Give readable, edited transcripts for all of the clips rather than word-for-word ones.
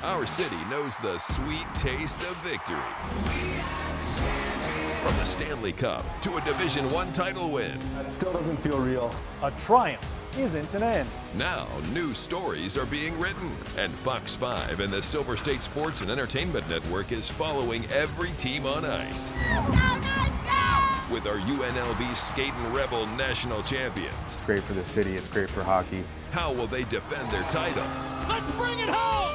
Our city knows the sweet taste of victory. From the Stanley Cup to a Division I title win. That still doesn't feel real. A triumph isn't an end. Now, new stories are being written, and Fox 5 and the Silver State Sports and Entertainment Network is following every team on ice. With our UNLV Skating Rebel national champions. It's great for the city, it's great for hockey. How will they defend their title? Let's bring it home!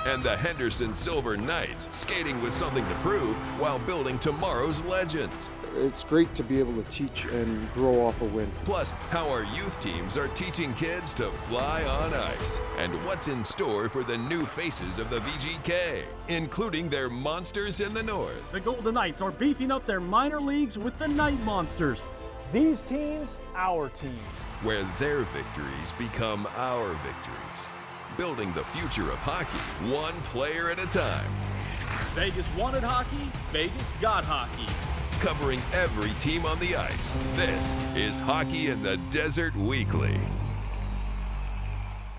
And the Henderson Silver Knights, skating with something to prove while building tomorrow's legends. It's great to be able to teach and grow off a win. Plus, how our youth teams are teaching kids to fly on ice. And what's in store for the new faces of the VGK, including their monsters in the north. The Golden Knights are beefing up their minor leagues with the Night Monsters. These teams, our teams. Where their victories become our victories. Building the future of hockey, one player at a time. Vegas wanted hockey, Vegas got hockey. Covering every team on the ice, this is Hockey in the Desert Weekly.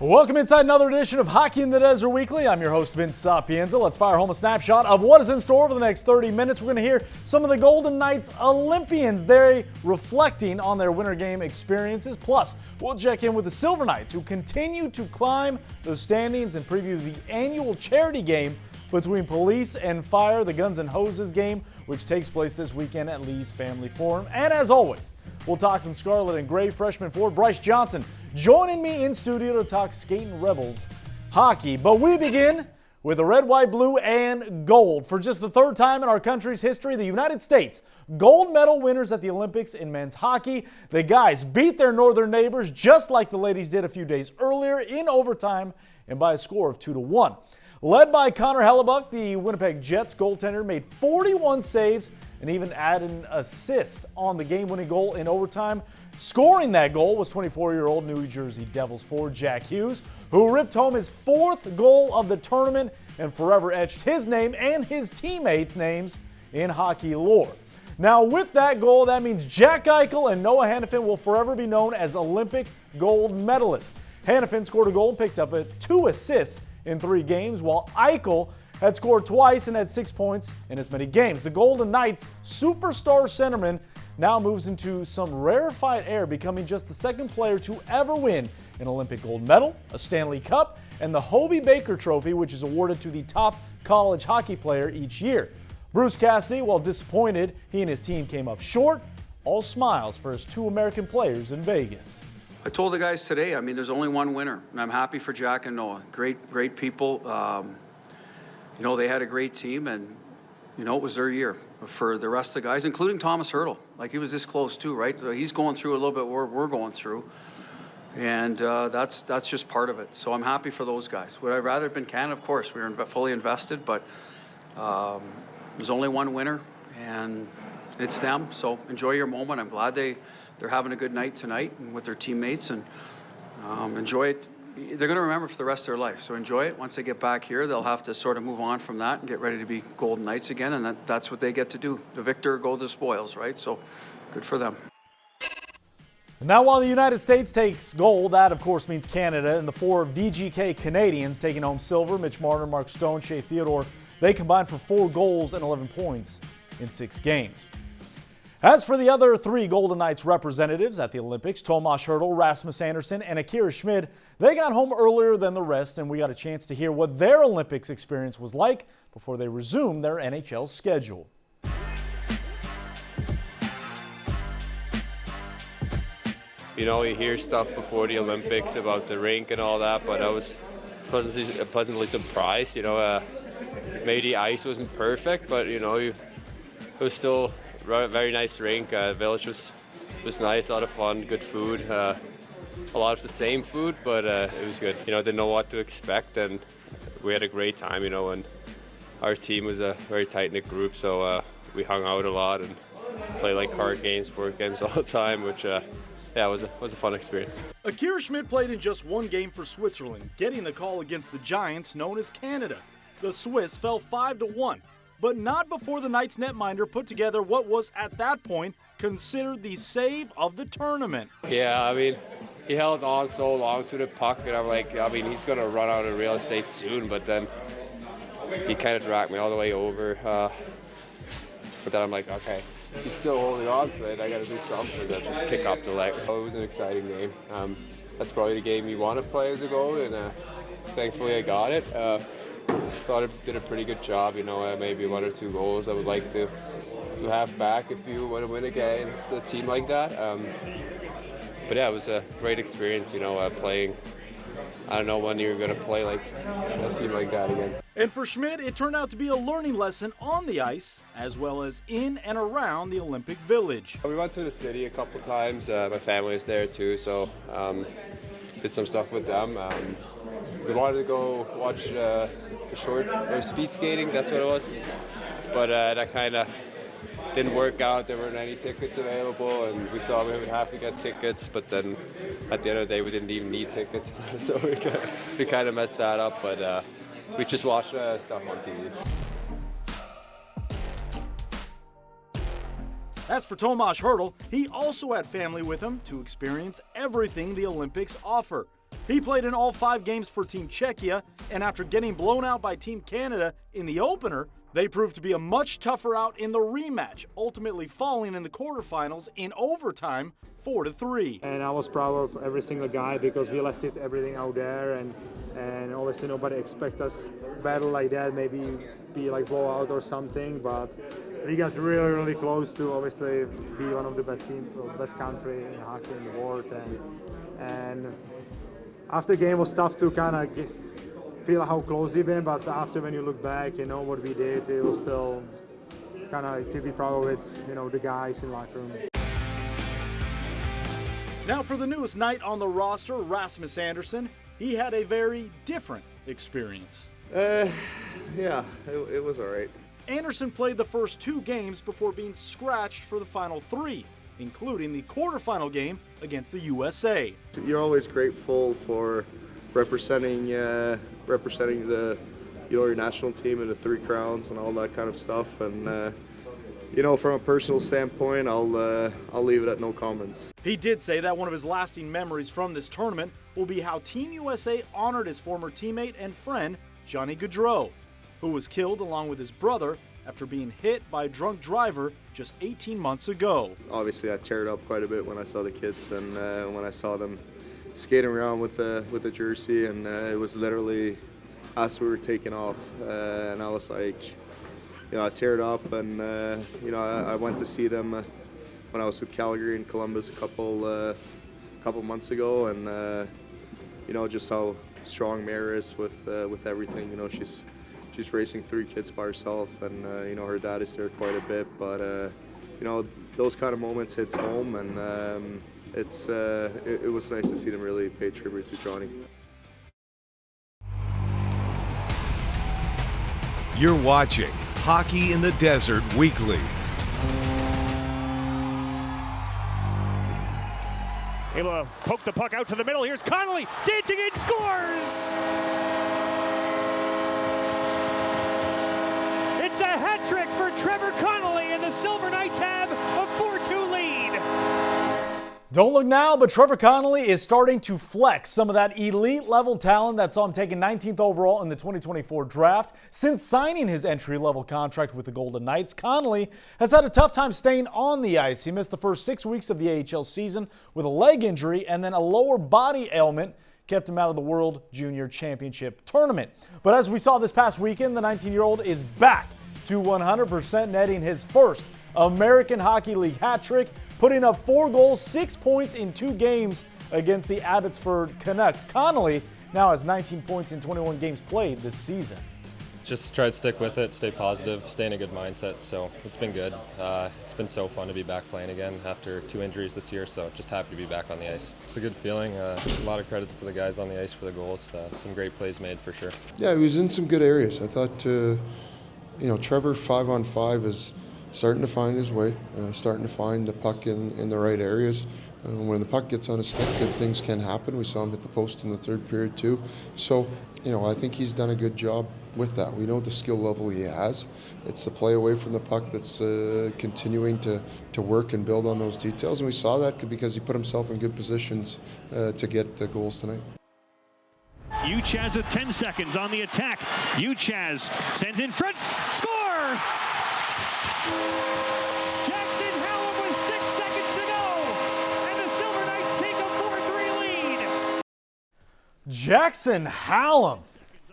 Welcome inside another edition of Hockey in the Desert Weekly. I'm your host, Vince Sapienza. Let's fire home a snapshot of what is in store over the next 30 minutes. We're going to hear some of the Golden Knights Olympians. They're reflecting on their Winter Game experiences. Plus, we'll check in with the Silver Knights, who continue to climb the standings and preview the annual charity game between police and fire, the Guns and Hoses game, which takes place this weekend at Lee's Family Forum. And as always, we'll talk some Scarlet and Gray. Freshman forward Bryce Johnson joining me in studio to talk Skating Rebels hockey. But we begin with the red, white, blue, and gold. For just the third time in our country's history, the United States gold medal winners at the Olympics in men's hockey. The guys beat their northern neighbors just like the ladies did a few days earlier in overtime and by a score of 2-1. Led by Connor Hellebuck, the Winnipeg Jets goaltender made 41 saves and even added an assist on the game-winning goal in overtime. Scoring that goal was 24-year-old New Jersey Devils forward Jack Hughes, who ripped home his fourth goal of the tournament and forever etched his name and his teammates' names in hockey lore. Now, with that goal, that means Jack Eichel and Noah Hanifin will forever be known as Olympic gold medalists. Hanifin scored a goal and picked up 2 assists in 3 games, while Eichel had scored twice and had 6 points in as many games. The Golden Knights superstar centerman now moves into some rarefied air, becoming just the second player to ever win an Olympic gold medal, a Stanley Cup, and the Hobey Baker Trophy, which is awarded to the top college hockey player each year. Bruce Cassidy, while disappointed he and his team came up short, all smiles for his 2 American players in Vegas. I told the guys today, I mean, there's only one winner, and I'm happy for Jack and Noah. Great people. They had a great team, and, it was their year. For the rest of the guys, including Thomas Hertl. Like, he was this close too, right? So he's going through a little bit what we're going through, and that's just part of it. So I'm happy for those guys. Would I rather have been Canada? Of course, we were fully invested, but there's only one winner, and it's them. So enjoy your moment. I'm glad they're having a good night tonight and with their teammates, and enjoy it. They're going to remember for the rest of their life, so enjoy it. Once they get back here, they'll have to sort of move on from that and get ready to be Golden Knights again, and that's what they get to do. The victor go the spoils, right? So good for them. Now, while the United States takes gold, that of course means Canada, and the 4 VGK Canadians taking home silver, Mitch Marner, Mark Stone, Shea Theodore, they combined for 4 goals and 11 points in 6 games. As for the other 3 Golden Knights representatives at the Olympics, Tomas Hertl, Rasmus Andersson, and Akira Schmid, they got home earlier than the rest, and we got a chance to hear what their Olympics experience was like before they resumed their NHL schedule. You hear stuff before the Olympics about the rink and all that, but I was pleasantly surprised. Maybe the ice wasn't perfect, but it was still a very nice rink. Village was nice, a lot of fun, good food. A lot of the same food, but it was good. Didn't know what to expect, and we had a great time. And our team was a very tight-knit group, so we hung out a lot and played like card games, board games all the time, which it was a fun experience. Akira Schmid played in just 1 game for Switzerland, getting the call against the Giants known as Canada. The Swiss fell 5-1. But not before the Knights netminder put together what was, at that point, considered the save of the tournament. Yeah, he held on so long to the puck, and I'm like, he's going to run out of real estate soon, but then he kind of dragged me all the way over. But then I'm like, okay, he's still holding on to it. I got to do something to just kick up the leg. Oh, it was an exciting game. That's probably the game you want to play as a goal, and thankfully I got it. Thought I did a pretty good job. Maybe 1 or 2 goals I would like to have back if you want to win against a team like that. But yeah, it was a great experience. Playing. I don't know when you're going to play like a team like that again. And for Schmidt, it turned out to be a learning lesson on the ice, as well as in and around the Olympic Village. We went to the city a couple times. My family is there too, so did some stuff with them. We wanted to go watch the speed skating, that's what it was. But that kind of didn't work out. There weren't any tickets available, and we thought we would have to get tickets, but then at the end of the day we didn't even need tickets. So we kind of messed that up, but we just watched stuff on TV. As for Tomáš Hertl, he also had family with him to experience everything the Olympics offer. He played in all 5 games for Team Czechia, and after getting blown out by Team Canada in the opener, they proved to be a much tougher out in the rematch, ultimately falling in the quarterfinals in overtime 4-3. And I was proud of every single guy because we left everything out there, and obviously nobody expect us battle like that, maybe be like blowout or something, but we got really, really close to obviously be one of the best team, best country in hockey in the world, and after the game was tough to kind of feel how close we've been, but after when you look back, what we did, it was still kind of to be proud of it, the guys in the locker room. Now for the newest knight on the roster, Rasmus Andersson. He had a very different experience. Yeah, it was all right. Andersson played the first 2 games before being scratched for the final 3, including the quarterfinal game against the USA. You're always grateful for representing the your national team in the 3 crowns and all that kind of stuff, and from a personal standpoint, I'll leave it at no comments. He did say that one of his lasting memories from this tournament will be how Team USA honored his former teammate and friend Johnny Gaudreau, who was killed along with his brother after being hit by a drunk driver just 18 months ago. Obviously I teared up quite a bit when I saw the kids and when I saw them skating around with the jersey, and it was literally as we were taking off, and I was like, I teared up, and I went to see them when I was with Calgary and Columbus a couple months ago, and just how strong Mare is with everything. She's raising 3 kids by herself, and her dad is there quite a bit, but those kind of moments hits home, and it was nice to see them really pay tribute to Johnny. You're watching Hockey in the Desert Weekly. Able to poke the puck out to the middle. Here's Connolly dancing in, scores! It's a hat trick for Trevor Connolly, and the Silver Knights have a 4-2 lead. Don't look now, but Trevor Connolly is starting to flex some of that elite level talent that saw him taken 19th overall in the 2024 draft. Since signing his entry-level contract with the Golden Knights, Connolly has had a tough time staying on the ice. He missed the first 6 weeks of the AHL season with a leg injury, and then a lower body ailment kept him out of the World Junior Championship tournament. But as we saw this past weekend, the 19-year-old is back to 100%, netting his first American Hockey League hat trick, putting up 4 goals, 6 points in 2 games against the Abbotsford Canucks. Connolly now has 19 points in 21 games played this season. Just try to stick with it, stay positive, stay in a good mindset, so it's been good. It's been so fun to be back playing again after 2 injuries this year, so just happy to be back on the ice. It's a good feeling. A lot of credits to the guys on the ice for the goals. Some great plays made for sure. Yeah, he was in some good areas. I thought, Trevor 5-on-5 is starting to find his way, starting to find the puck in the right areas. When the puck gets on his stick, good things can happen. We saw him hit the post in the 3rd period too. So, I think he's done a good job with that. We know the skill level he has. It's the play away from the puck that's continuing to work and build on those details. And we saw that because he put himself in good positions to get the goals tonight. Uchaz with 10 seconds on the attack. Uchaz sends in front, score! Jackson Hallam with 6 seconds to go, and the Silver Knights take a 4-3 lead. Jackson Hallam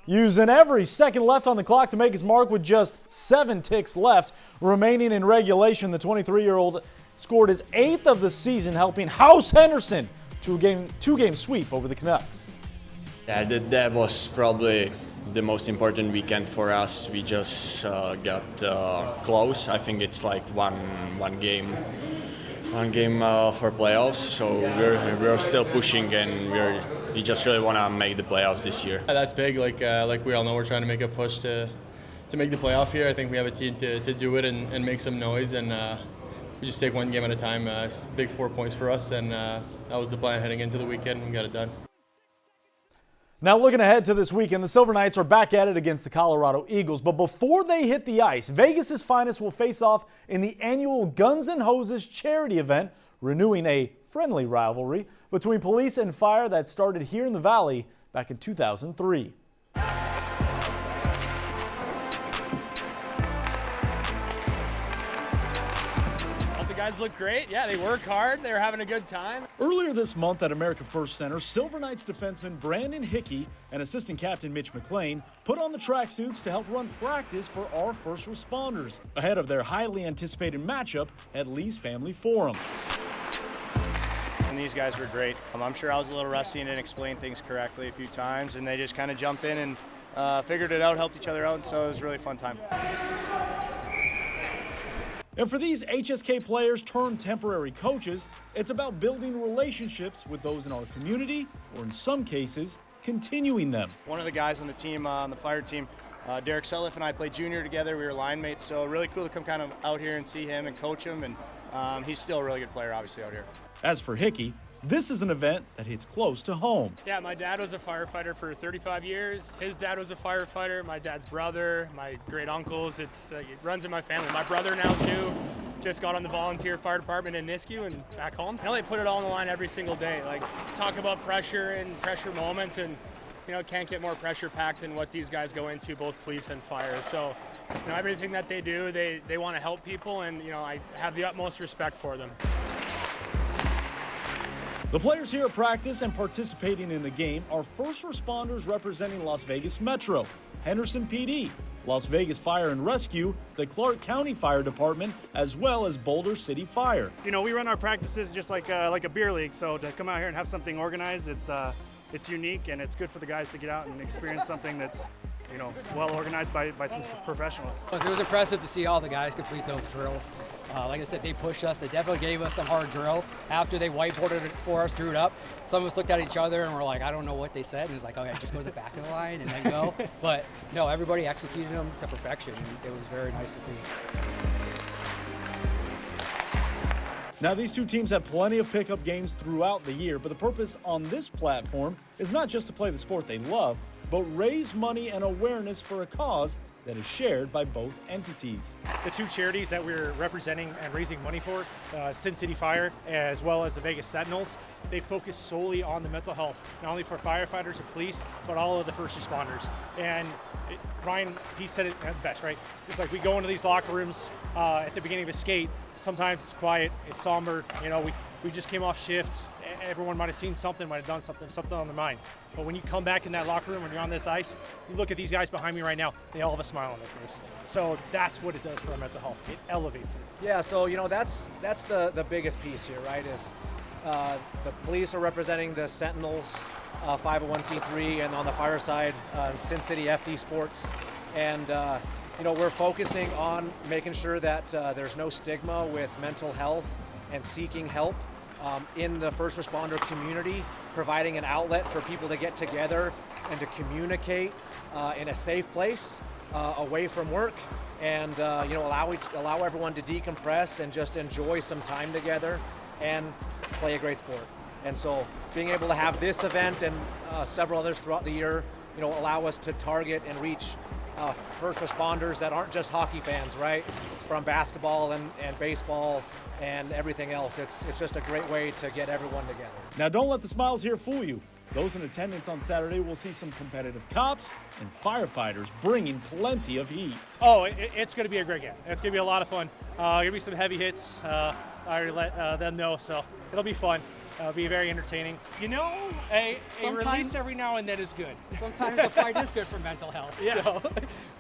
using every second left on the clock to make his mark with just 7 ticks left remaining in regulation. The 23-year-old scored his 8th of the season, helping House Henderson to a two-game sweep over the Canucks. Yeah, that was probably the most important weekend for us. We just got close. I think it's like one game for playoffs. So we're still pushing, and we just really want to make the playoffs this year. Yeah, that's big. Like we all know, we're trying to make a push to make the playoff here. I think we have a team to do it and make some noise, and we just take one game at a time. It's big 4 points for us, and that was the plan heading into the weekend, and we got it done. Now looking ahead to this weekend, the Silver Knights are back at it against the Colorado Eagles. But before they hit the ice, Vegas's finest will face off in the annual Guns N' Hoses charity event, renewing a friendly rivalry between police and fire that started here in the Valley back in 2003. Guys look great. Yeah, they work hard. They're having a good time. Earlier this month at America First Center, Silver Knights defenseman Brandon Hickey and assistant captain Mitch McLean put on the tracksuits to help run practice for our first responders ahead of their highly anticipated matchup at Lee's Family Forum. And these guys were great. I'm sure I was a little rusty and didn't explain things correctly a few times, and they just kind of jumped in and figured it out, helped each other out, and so it was a really fun time. And for these HSK players turned temporary coaches, it's about building relationships with those in our community, or in some cases, continuing them. One of the guys on the team, on the fire team, Derek Selliff and I played junior together. We were line mates, so really cool to come kind of out here and see him and coach him, and he's still a really good player, obviously, out here. As for Hickey, this is an event that hits close to home. Yeah, my dad was a firefighter for 35 years. His dad was a firefighter, my dad's brother, my great uncles. It runs in my family. My brother now too just got on the volunteer fire department in Nisku and back home. Now they put it all on the line every single day. Like, talk about pressure and pressure moments, and can't get more pressure packed than what these guys go into, both police and fire. So everything that they do, they want to help people, and I have the utmost respect for them. The players here at practice and participating in the game are first responders representing Las Vegas Metro, Henderson PD, Las Vegas Fire and Rescue, the Clark County Fire Department, as well as Boulder City Fire. We run our practices just like a beer league, so to come out here and have something organized, it's unique, and it's good for the guys to get out and experience something that's well organized by some professionals. It was impressive to see all the guys complete those drills. Like I said, they pushed us. They definitely gave us some hard drills. After they whiteboarded it for us, drew it up, some of us looked at each other and were like, I don't know what they said. And it's like, okay, just go to the back of the line and then go. But no, everybody executed them to perfection. And it was very nice to see. Now, these two teams have plenty of pickup games throughout the year, but the purpose on this platform is not just to play the sport they love, but raise money and awareness for a cause that is shared by both entities. The two charities that we're representing and raising money for, Sin City Fire as well as the Vegas Sentinels, they focus solely on the mental health, not only for firefighters and police, but all of the first responders. And Ryan, he said it best, right? It's like we go into these locker rooms at the beginning of a skate. Sometimes it's quiet, it's somber. We just came off shift. Everyone might have seen something, might have done something on their mind. But when you come back in that locker room, when you're on this ice, you look at these guys behind me right now, they all have a smile on their face. So that's what it does for our mental health. It elevates it. Yeah, so that's the biggest piece here, right, is the police are representing the Sentinels, 501c3, and on the fire side, Sin City FD Sports. And we're focusing on making sure that there's no stigma with mental health and seeking help in the first responder community, providing an outlet for people to get together and to communicate in a safe place away from work, and allow everyone to decompress and just enjoy some time together and play a great sport. And so being able to have this event and several others throughout the year, allow us to target and reach first responders that aren't just hockey fans, right? From basketball and baseball and everything else. It's just a great way to get everyone together. Now, don't let the smiles here fool you. Those in attendance on Saturday will see some competitive cops and firefighters bringing plenty of heat. Oh, it's going to be a great game. It's going to be a lot of fun. Going to be some heavy hits. I already let them know, so it'll be fun. It'll be very entertaining. You know, a release every now and then is good. Sometimes a fight is good for mental health. Yeah.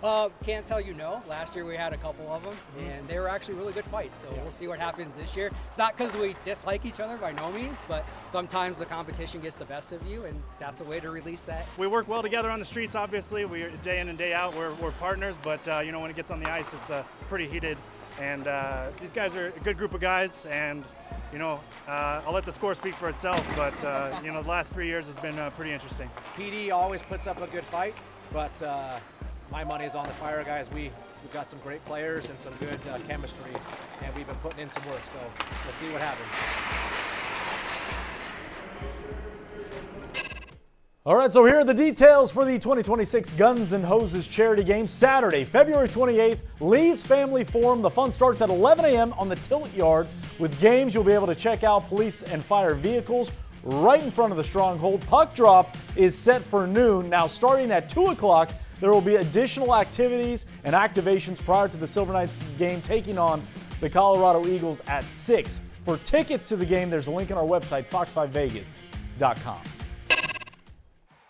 So, can't tell you no. Last year we had a couple of them, and they were actually really good fights. So we'll see what happens this year. It's not because we dislike each other by no means, but sometimes the competition gets the best of you, and that's a way to release that. We work well together on the streets, obviously. We day in and day out, we're partners, but you know, when it gets on the ice, it's pretty heated. And these guys are a good group of guys, and you know, I'll let the score speak for itself, but you know, the last 3 years has been pretty interesting. PD always puts up a good fight, but my money is on the Fire guys. We've got some great players and some good chemistry, and we've been putting in some work, so we'll see what happens. All right, so here are the details for the 2026 Guns and Hoses charity game Saturday, February 28th, Lee's Family Forum. The fun starts at 11 a.m. on the Tilt Yard. With games, you'll be able to check out police and fire vehicles right in front of the Stronghold. Puck drop is set for noon. Now, starting at 2 o'clock, there will be additional activities and activations prior to the Silver Knights game taking on the Colorado Eagles at 6. For tickets to the game, there's a link on our website, fox5vegas.com.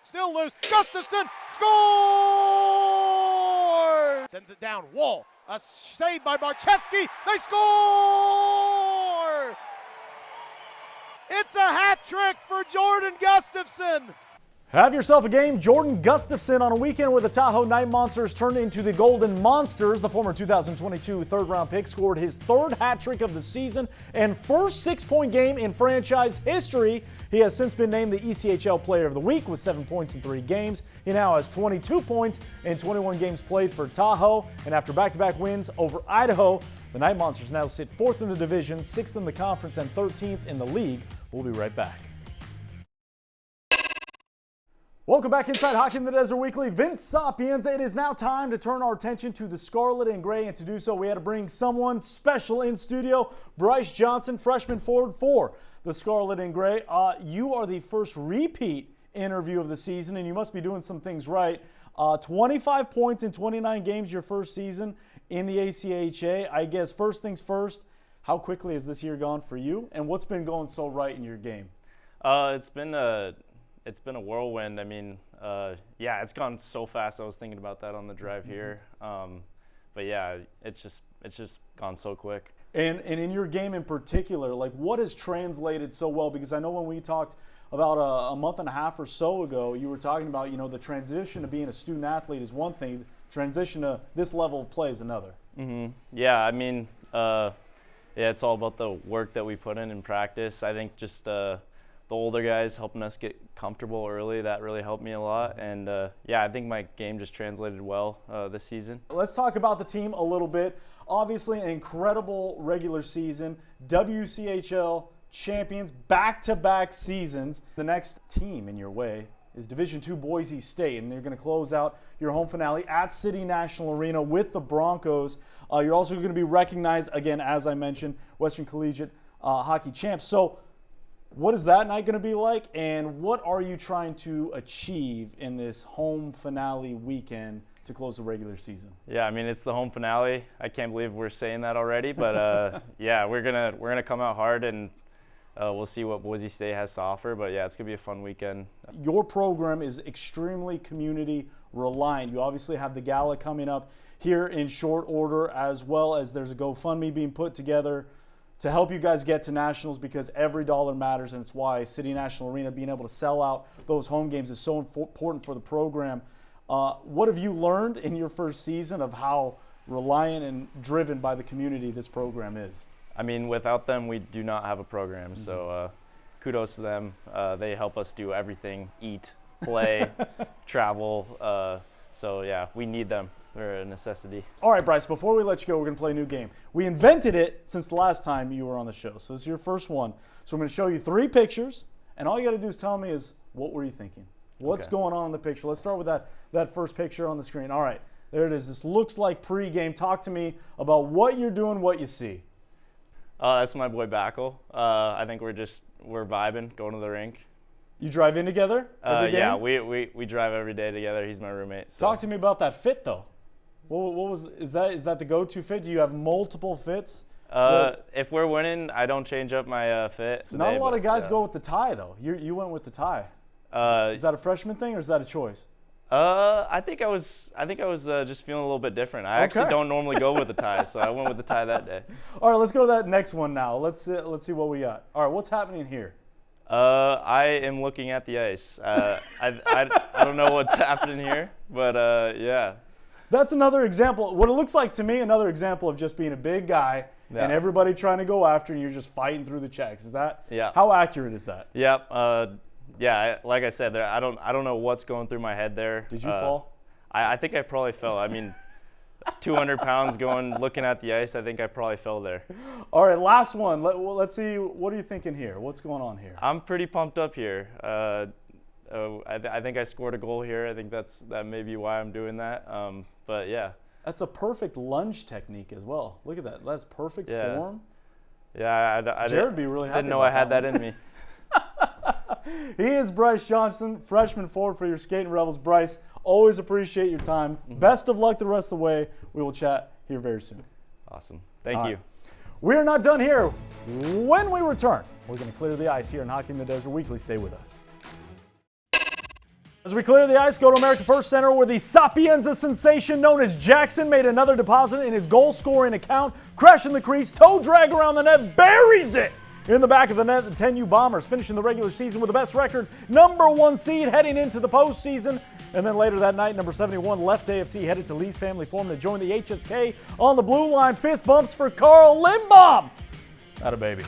Still loose. Gustafson scores! Sends it down. Wall. A save by Marchevsky. They score! It's a hat trick for Jordan Gustafson. Have yourself a game. Jordan Gustafson on a weekend where the Tahoe Night Monsters turned into the Golden Monsters. The former 2022 third-round pick scored his third hat trick of the season and first 6-point game in franchise history. He has since been named the ECHL Player of the Week with 7 points in 3 games. He now has 22 points in 21 games played for Tahoe. And after back-to-back wins over Idaho, the Night Monsters now sit 4th in the division, 6th in the conference, and 13th in the league. We'll be right back. Welcome back inside Hockey in the Desert Weekly. Vince Sapienza. It is now time to turn our attention to the Scarlet and Gray, and to do so we had to bring someone special in studio. Bryce Johnson, freshman forward for the Scarlet and Gray. You are the first repeat interview of the season, and you must be doing some things right. 25 points in 29 games your first season in the ACHA. I guess first things first, how quickly has this year gone for you, and what's been going so right in your game? It's been a whirlwind. I mean, yeah, it's gone so fast. I was thinking about that on the drive here. But yeah, it's just gone so quick. And in your game in particular, like what has translated so well? Because I know when we talked about a month and a half or so ago, you were talking about, you know, the transition to being a student athlete is one thing, transition to this level of play is another. Yeah, I mean, yeah, it's all about the work that we put in practice. I think just the older guys helping us get comfortable early, that really helped me a lot. And yeah, I think my game just translated well this season. Let's talk about the team a little bit. Obviously an incredible regular season, WCHL champions, back-to-back seasons. The next team in your way is Division II Boise State, and they're going to close out your home finale at City National Arena with the Broncos. You're also going to be recognized, again, as I mentioned, Western Collegiate Hockey champs. So what is that night going to be like, and what are you trying to achieve in this home finale weekend to close the regular season? Yeah, I mean, it's the home finale. I can't believe we're saying that already, but yeah, we're gonna come out hard, and we'll see what Boise State has to offer. But yeah, it's gonna be a fun weekend. Your program is extremely community reliant. You obviously have the gala coming up here in short order, as well as there's a GoFundMe being put together to help you guys get to nationals, because every dollar matters, and it's why City National Arena being able to sell out those home games is so important for the program. What have you learned in your first season of how reliant and driven by the community this program is? I mean, without them, we do not have a program. So kudos to them. They help us do everything: eat, play, travel. So yeah, we need them. They're a necessity. All right, Bryce, before we let you go, we're going to play a new game. We invented it since the last time you were on the show. So this is your first one. So I'm going to show you 3 pictures, and all you got to do is tell me is, what were you thinking? What's going on in the picture? Let's start with that first picture on the screen. All right, there it is. This looks like pregame. Talk to me about what you're doing, what you see. That's my boy Backel. I think we're vibing, going to the rink. You drive in together every Yeah, game? we drive every day together. He's my roommate. So. Talk to me about that fit, though. Is that the go-to fit? Do you have multiple fits? If we're winning, I don't change up my fit. Today, Not a lot of guys go with the tie, though. You went with the tie. Is that a freshman thing, or is that a choice? I think I was just feeling a little bit different. I actually don't normally go with the tie, so I went with the tie that day. All right, let's go to that next one now. Let's see what we got. All right, what's happening here? I am looking at the ice. I don't know what's happening here, but yeah. That's another example. What it looks like to me, another example of just being a big guy and everybody trying to go after, and you're just fighting through the checks. Is that? Yeah. How accurate is that? Yep. Yeah. Like I said, I don't know what's going through my head there. Did you fall? I think I probably fell. I mean, 200 pounds looking at the ice. I think I probably fell there. All right, last one. Let's see. What are you thinking here? What's going on here? I'm pretty pumped up here. I think I scored a goal here. I think that may be why I'm doing that. But yeah. That's a perfect lunge technique as well. Look at that. That's perfect form. Yeah, Jared would be really happy. Didn't know I had that in me. He is Bryce Johnson, freshman forward for your Skating Rebels. Bryce, always appreciate your time. Best of luck the rest of the way. We will chat here very soon. Awesome. Thank you. We're not done here. When we return, we're going to clear the ice here in Hockey in the Desert Weekly. Stay with us. As we clear the ice, go to America First Center, where the Sapienza sensation known as Jackson made another deposit in his goal-scoring account, crashing the crease, toe drag around the net, buries it in the back of the net. The 10U Bombers finishing the regular season with the best record, #1 seed heading into the postseason. And then later that night, number 71 left AFC headed to Lee's Family Forum to join the HSK on the blue line. Fist bumps for Carl Lindbaum. Atta baby.